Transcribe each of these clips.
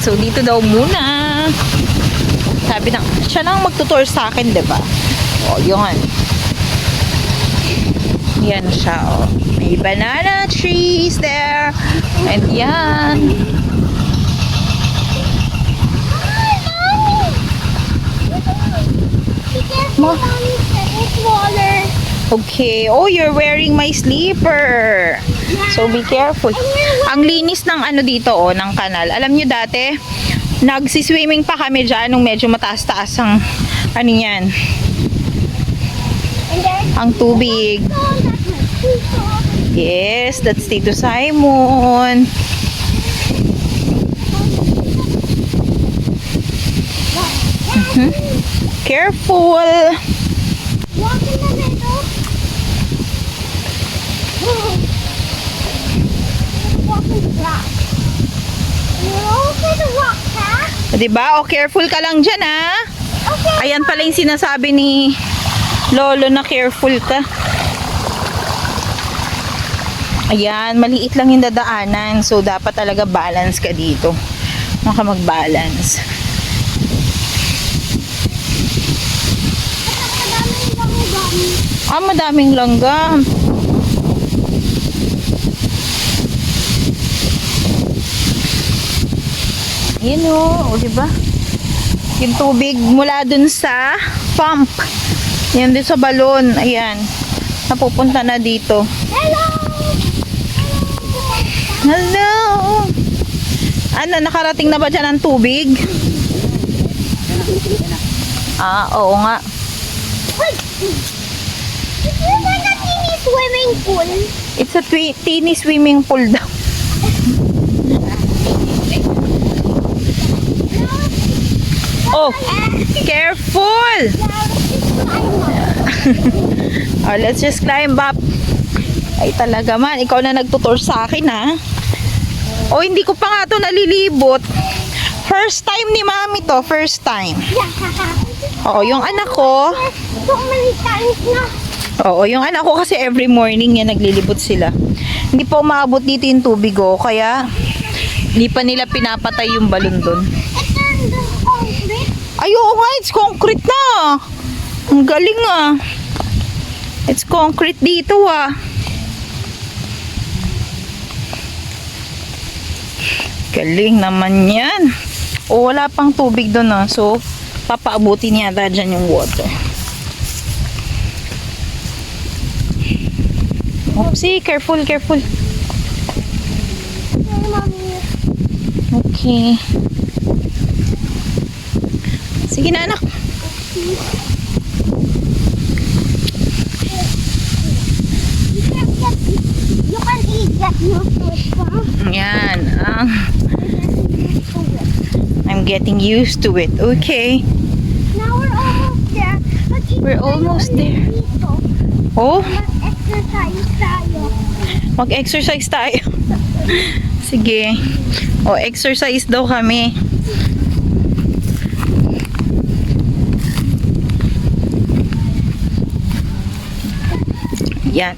So, dito daw muna. Sabi na, siya lang magtutour sa akin, diba? O, yun. Yan siya, o. May banana trees there. And yan. Okay. Oh, you're wearing my slipper. So, be careful. Ang linis ng ano dito, oh, ng kanal. Alam nyo dati, nagsiswimming pa kami dyan nung medyo mataas-taas ang, ano yan, ang tubig. Yes, that's Tito Simon. Careful. Walk in the middle. Walk in the rock. Okay, the rock path. Diba? O, careful ka lang dyan, ha? Okay. Ayan pala yung sinasabi ni Lolo na careful ka. Ayan, maliit lang yung dadaanan. So, dapat talaga balance ka dito. Maka mag-balance. Ah, madaming langgam. Ayan o, diba? Yung tubig mula dun sa pump. Yan din sa balon. Ayan. Napupunta na dito. Hello! Hello! Ano, nakarating na ba dyan ang tubig? Ah, oo nga. Is this like a teeny swimming pool? It's a teeny swimming pool daw. Oh, careful! Oh, let's just climb up. Ay, talaga man. Ikaw na nagtutour sa akin, ha? Oh, hindi ko pa nga ito nalilibot. First time ni Mami to. First time. Oo, yung anak ko. So many times na. Oo, yung anak ko kasi every morning yan naglilibot sila. Hindi pa umabot dito yung tubig, oh. Kaya, hindi pa nila pinapatay yung balon doon. It turned the concrete. Ay, oo nga, it's concrete na. Ang galing, ah. It's concrete dito, ah. Galing naman yan. O, wala pang tubig doon, ah. So, papaabutin yata dyan yung water. Oopsie, careful, careful. Okay. Sige na, anak. You can get used to it, huh? Yan. I'm getting used to it. Okay. Now we're almost there. We're almost there. Oh, Mag-exercise tayo. mag-exercise tayo. Sige. O, exercise daw kami. Yan.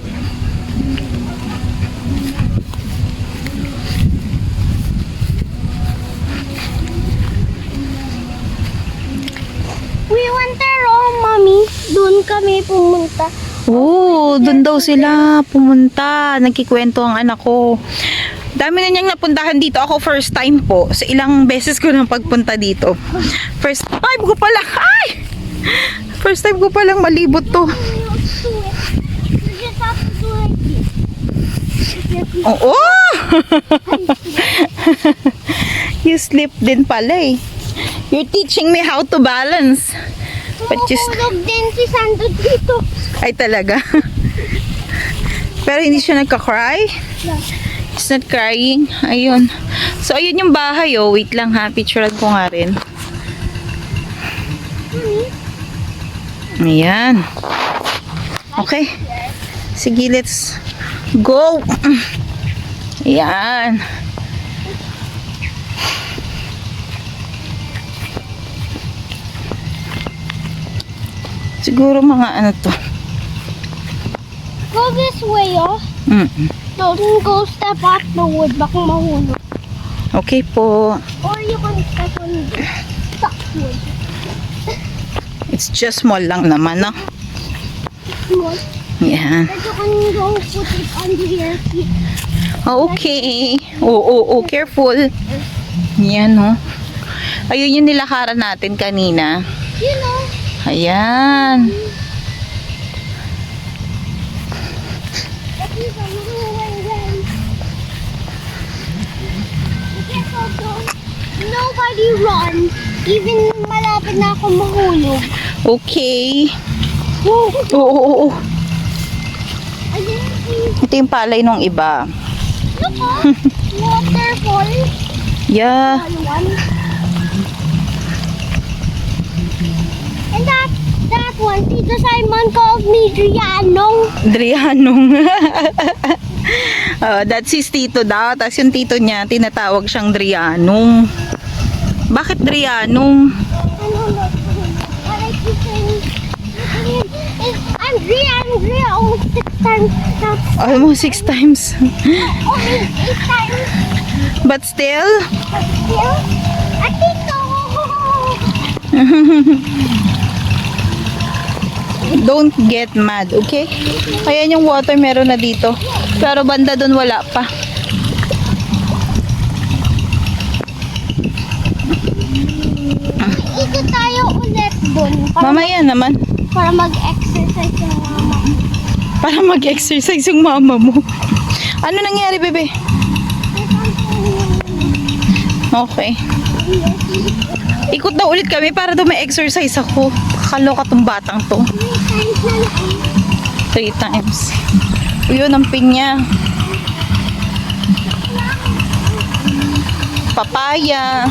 We went there, oh, Mommy. Doon kami pumunta. Oo, doon daw sila pumunta. Nagkikwento ang anak ko. Dami na niyang napuntahan dito. Ako first time po. Sa ilang beses ko nang pagpunta dito. First time ko pa lang. Ay! First time ko pa lang malibot to. You just have to do like this. Oo! You slip din pala, eh. You're teaching me how to balance. But just... Mahulog din si Sando dito. Ay, talaga. Pero hindi siya nagka-cry. He's not crying. Ayun. So, ayun yung bahay, oh. Wait lang, ha. Picturean ko nga rin. Ayan. Okay. Sige, let's go. Ayan. Siguro mga ano to. Go this way, oh. Don't go step off the wood. Baka mahulog. Okay po. Or you can step on the softwood. It's just small lang naman, no? Small. Yan. But you can go put it under your feet. Okay. Oo, careful. Yan, no? Ayun yung nilakaran natin kanina. You know. Ayan. That is a little way then. Be careful, don't. Nobody run. Even malapit na ako mahulog. Okay. Oh, Oo. I didn't see. Ito yung palay nung iba. Look, oh. Waterfall. Yeah. One. And that one, Tito Simon called me Drianong. Drianong. That's his tito daw. Tapos yung tito niya, tinatawag siyang Drianong. Bakit Drianong? Ano, look. I like to say, I'm Dria almost 6 times now. Almost 6 times. Only 8 times. But still, But still, I think so. don't get mad, okay? Ayan yung water meron na dito. Pero banda doon wala pa. Ikot tayo ulit dun Mamaya naman. para mag-exercise yung mama. Para mag-exercise yung mama mo. Ano nangyari, bebe? Okay. Ikot daw ulit kami para daw may exercise ako. Kaloka tong batang to. 3 times. Yun ang pinya. Papaya.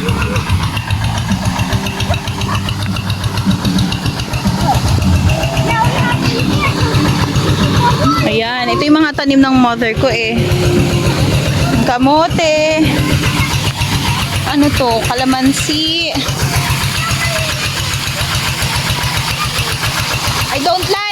Ayan, ito yung mga tanim ng mother ko eh. Kamote. Ano to? Kalamansi. I don't like